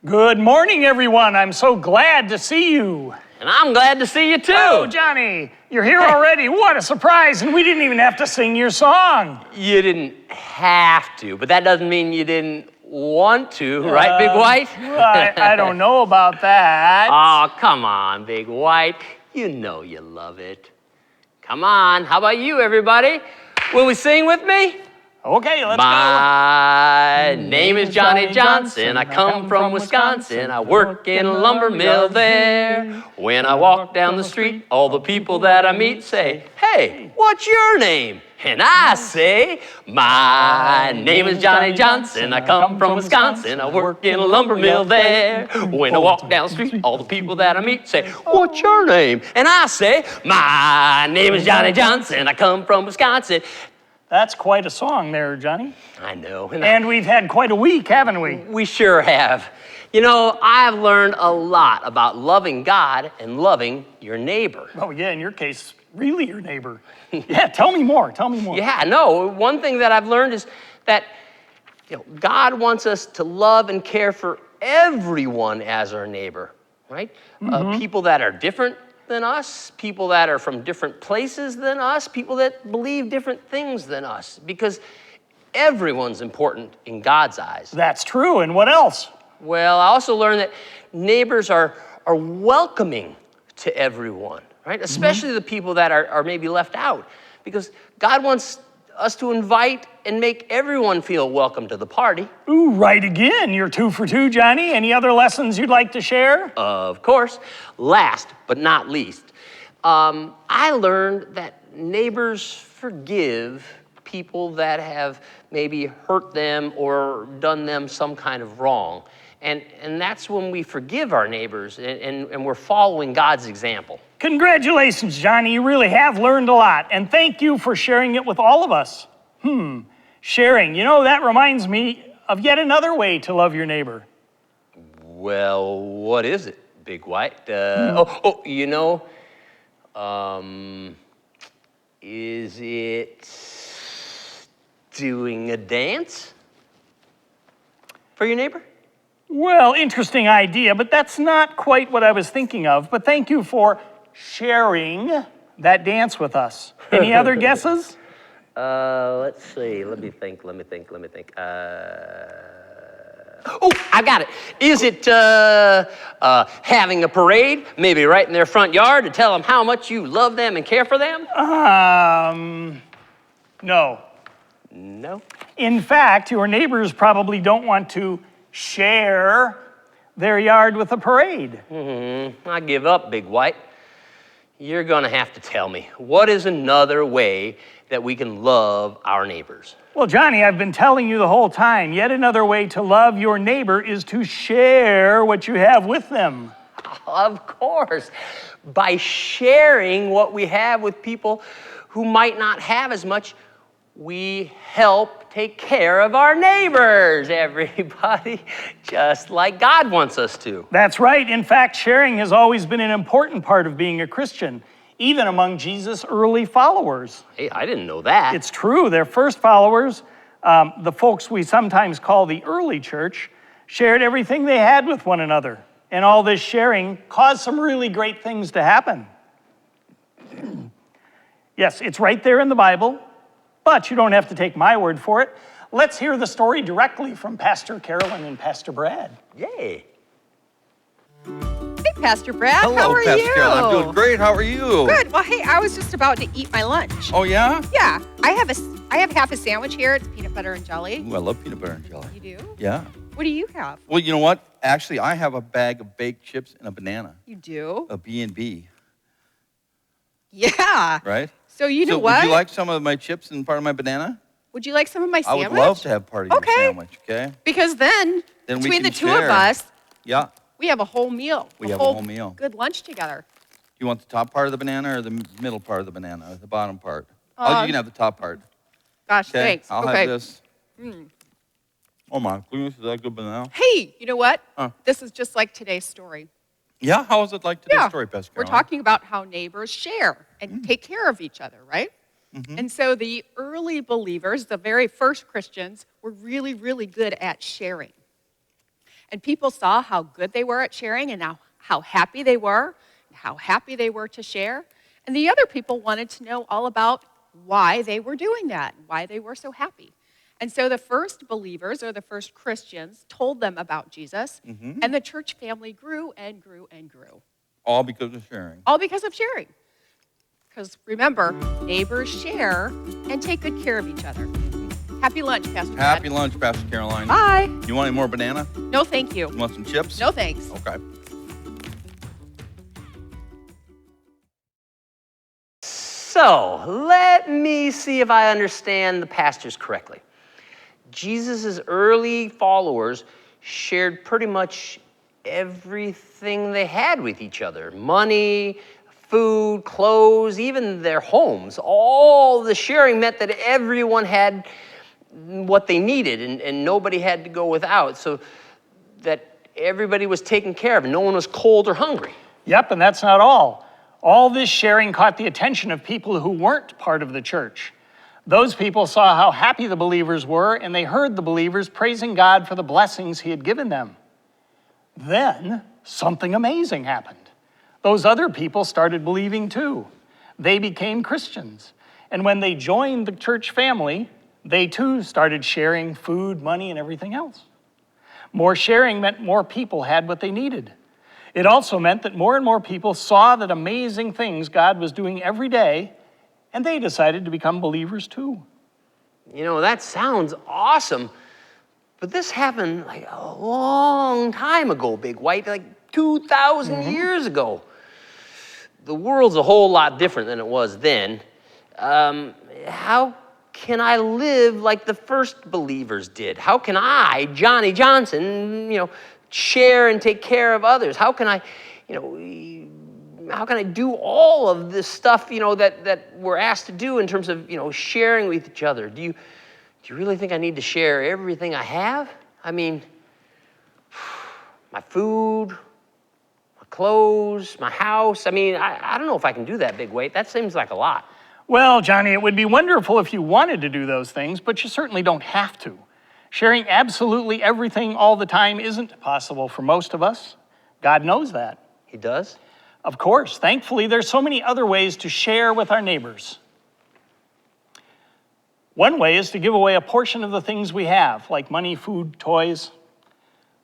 Good morning, everyone. I'm so glad to see you. And I'm glad to see you too. Oh, Johnny, you're here already. What a surprise. And we didn't even have to sing your song. You didn't have to, but that doesn't mean you didn't want to, right, Big White? I don't know about that. Oh, come on, Big White. You know you love it. Come on, how about you, everybody? Will we sing with me? Okay, let's My name is Johnny Johnson. I come from Wisconsin. I work in a lumber mill there. When I walk down the street, all the people that I meet say, "Hey, what's your name?" And I say, "My name is Johnny Johnson. I come from Wisconsin. I work in a lumber mill there." When I walk down the street, all the people that I meet say, "What's your name?" And I say, "My name is Johnny Johnson. I come from Wisconsin." That's quite a song there, Johnny. I know. And we've had quite a week, haven't we? We sure have. You know, I've learned a lot about loving God and loving your neighbor. Oh, yeah, in your case, really your neighbor. Yeah, tell me more. Yeah, no, one thing that I've learned is that God wants us to love and care for everyone as our neighbor, right? People that are different than us, people that are from different places than us, people that believe different things than us, because everyone's important in God's eyes. That's true, and what else? Well, I also learned that neighbors are welcoming to everyone, right? Especially the people that are maybe left out, because God wants us to invite and make everyone feel welcome to the party. Ooh, right again. You're 2 for 2, Johnny. Any other lessons you'd like to share? Of course. Last but not least, I learned that neighbors forgive people that have maybe hurt them or done them some kind of wrong. And that's when we forgive our neighbors and we're following God's example. Congratulations, Johnny. You really have learned a lot. And thank you for sharing it with all of us. Sharing. That reminds me of yet another way to love your neighbor. Well, what is it, Big White? Is it doing a dance for your neighbor? Well, interesting idea, but that's not quite what I was thinking of. But thank you for sharing that dance with us. Any other guesses? Let's see. Let me think. Oh, I got it. Is it having a parade, maybe right in their front yard, to tell them how much you love them and care for them? No. No? In fact, your neighbors probably don't want to share their yard with a parade. I give up, Big White. You're gonna have to tell me, what is another way that we can love our neighbors? Well, Johnny, I've been telling you the whole time, yet another way to love your neighbor is to share what you have with them. Of course, by sharing what we have with people who might not have as much, we help take care of our neighbors, everybody, just like God wants us to. That's right. In fact, sharing has always been an important part of being a Christian, even among Jesus' early followers. Hey, I didn't know that. It's true. Their first followers, the folks we sometimes call the early church, shared everything they had with one another. And all this sharing caused some really great things to happen. Yes, it's right there in the Bible. But you don't have to take my word for it. Let's hear the story directly from Pastor Carolyn and Pastor Brad. Yay. Hey, Pastor Brad. Hello, how are Pastor you? Carolyn. I'm doing great. How are you? Good. Well, hey, I was just about to eat my lunch. Oh, yeah? Yeah. I have half a sandwich here. It's peanut butter and jelly. Ooh, I love peanut butter and jelly. You do? Yeah. What do you have? Well, you know what? Actually, I have a bag of baked chips and a banana. You do? A B&B. Yeah. Right? So you know so what? would you like some of my chips and part of my banana? Would you like some of my sandwich? I would love to have part of your sandwich, okay? Because then we between can the two share. of us, Yeah. we have a whole meal. We have a whole meal. Good lunch together. You want the top part of the banana or the middle part of the banana, or the bottom part? Oh, you can have the top part. Gosh, Okay? thanks. I'll okay. have this. Oh, my goodness, is that good banana? Hey, you know what? Huh. This is just like today's story. Yeah? How is it like today's story, Pastor We're Carolyn? talking about how neighbors share and take care of each other, right? And so the early believers, the very first Christians, were really, really good at sharing. And people saw how good they were at sharing and how happy they were, and how happy they were to share. And the other people wanted to know all about why they were doing that, why they were so happy. And so the first believers, or the first Christians, told them about Jesus, and the church family grew and grew and grew. All because of sharing. All because of sharing. Because remember, neighbors share and take good care of each other. Happy lunch, Pastor Brad. Happy lunch, Pastor Caroline. Bye. You want any more banana? No, thank you. You want some chips? No, thanks. Okay. So, let me see if I understand the pastors correctly. Jesus' early followers shared pretty much everything they had with each other. Money, food, clothes, even their homes. All the sharing meant that everyone had what they needed and nobody had to go without, so that everybody was taken care of and no one was cold or hungry. Yep, and that's not all. All this sharing caught the attention of people who weren't part of the church. Those people saw how happy the believers were, and they heard the believers praising God for the blessings he had given them. Then, something amazing happened. Those other people started believing too. They became Christians. And when they joined the church family, they too started sharing food, money, and everything else. More sharing meant more people had what they needed. It also meant that more and more people saw that amazing things God was doing every day, and they decided to become believers too. You know, that sounds awesome, but this happened like a long time ago, Big White, like 2,000 years ago. The world's a whole lot different than it was then. How can I live like the first believers did? How can I, Johnny Johnson, share and take care of others? How can I, how can I do all of this stuff, that we're asked to do in terms of, sharing with each other? Do you really think I need to share everything I have? I mean, my food, my clothes, my house. I mean, I don't know if I can do that, Big Weight. That seems like a lot. Well, Johnny, it would be wonderful if you wanted to do those things, but you certainly don't have to. Sharing absolutely everything all the time isn't possible for most of us. God knows that. He does? Of course. Thankfully, there's so many other ways to share with our neighbors. One way is to give away a portion of the things we have, like money, food, toys.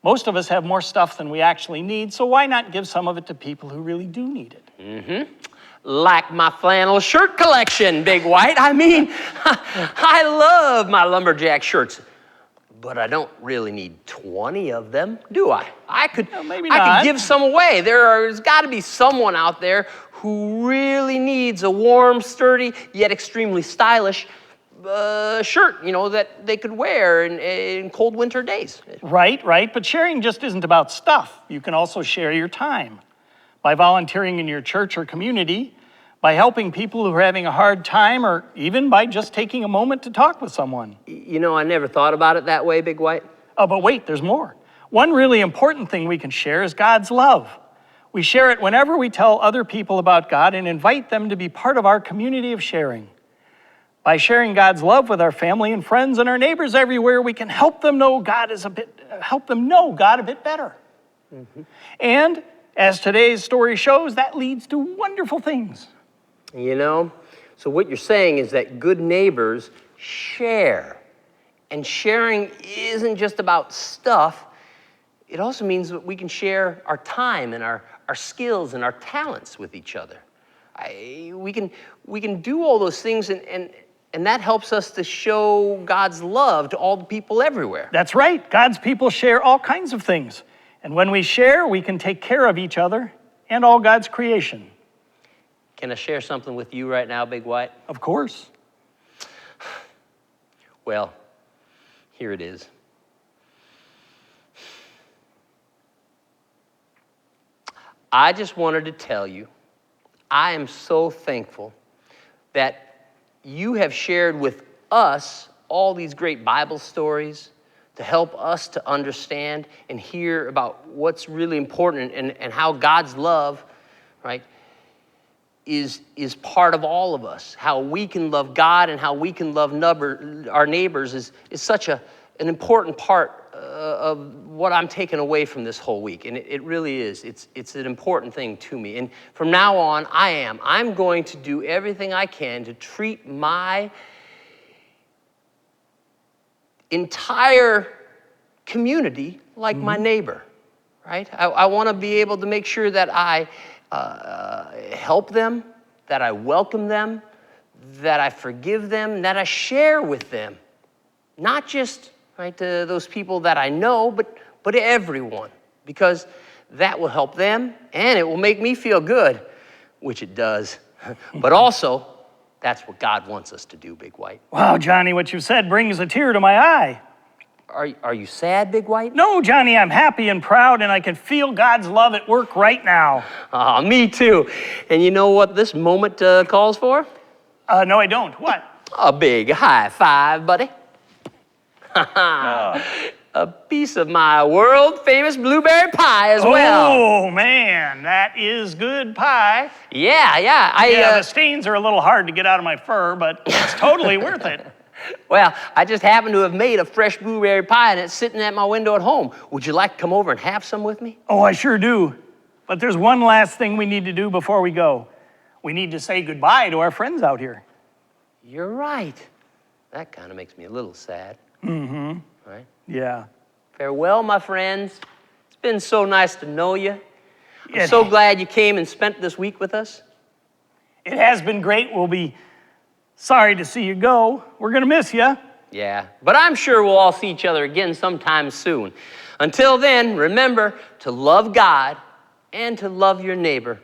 Most of us have more stuff than we actually need, so why not give some of it to people who really do need it? Like my flannel shirt collection, Big White. I mean, I love my lumberjack shirts, but I don't really need 20 of them, do I? I could give some away. There's got to be someone out there who really needs a warm, sturdy, yet extremely stylish shirt, that they could wear in cold winter days. Right. But sharing just isn't about stuff. You can also share your time by volunteering in your church or community, by helping people who are having a hard time, or even by just taking a moment to talk with someone. I never thought about it that way, Big White. Oh, but wait, there's more. One really important thing we can share is God's love. We share it whenever we tell other people about God and invite them to be part of our community of sharing. By sharing God's love with our family and friends and our neighbors everywhere, we can help them know God a bit better. And as today's story shows, that leads to wonderful things. So what you're saying is that good neighbors share. And sharing isn't just about stuff. It also means that we can share our time and our skills and our talents with each other. We can do all those things, and that helps us to show God's love to all the people everywhere. That's right. God's people share all kinds of things. And when we share, we can take care of each other and all God's creation. Can I share something with you right now, Big White? Of course. Well, here it is. I just wanted to tell you, I am so thankful that you have shared with us all these great Bible stories to help us to understand and hear about what's really important and how God's love, right, is part of all of us. How we can love God and how we can love our neighbors is such an important part of what I'm taking away from this whole week, and it really is. It's an important thing to me. And from now on, I'm going to do everything I can to treat my entire community like my neighbor, right? I want to be able to make sure that I help them, that I welcome them, that I forgive them, that I share with them. Not just, right, to those people that I know, but everyone. Because that will help them, and it will make me feel good, which it does. But also, that's what God wants us to do, Big White. Wow, Johnny, what you said brings a tear to my eye. Are you sad, Big White? No, Johnny, I'm happy and proud, and I can feel God's love at work right now. Me too. And you know what this moment calls for? No, I don't. What? A big high five, buddy. A piece of my world-famous blueberry pie as well. Oh, man, that is good pie. Yeah. The stains are a little hard to get out of my fur, but it's totally worth it. Well, I just happen to have made a fresh blueberry pie, and it's sitting at my window at home. Would you like to come over and have some with me? Oh, I sure do. But there's one last thing we need to do before we go. We need to say goodbye to our friends out here. You're right. That kind of makes me a little sad. Mm-hmm. Right? Yeah. Farewell, my friends. It's been so nice to know you. I'm so glad you came and spent this week with us. It has been great. We'll be sorry to see you go. We're going to miss you. Yeah, but I'm sure we'll all see each other again sometime soon. Until then, remember to love God and to love your neighbor,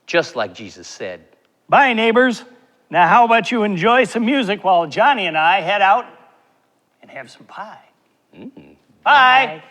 just like Jesus said. Bye, neighbors. Now, how about you enjoy some music while Johnny and I head out and have some pie? Bye.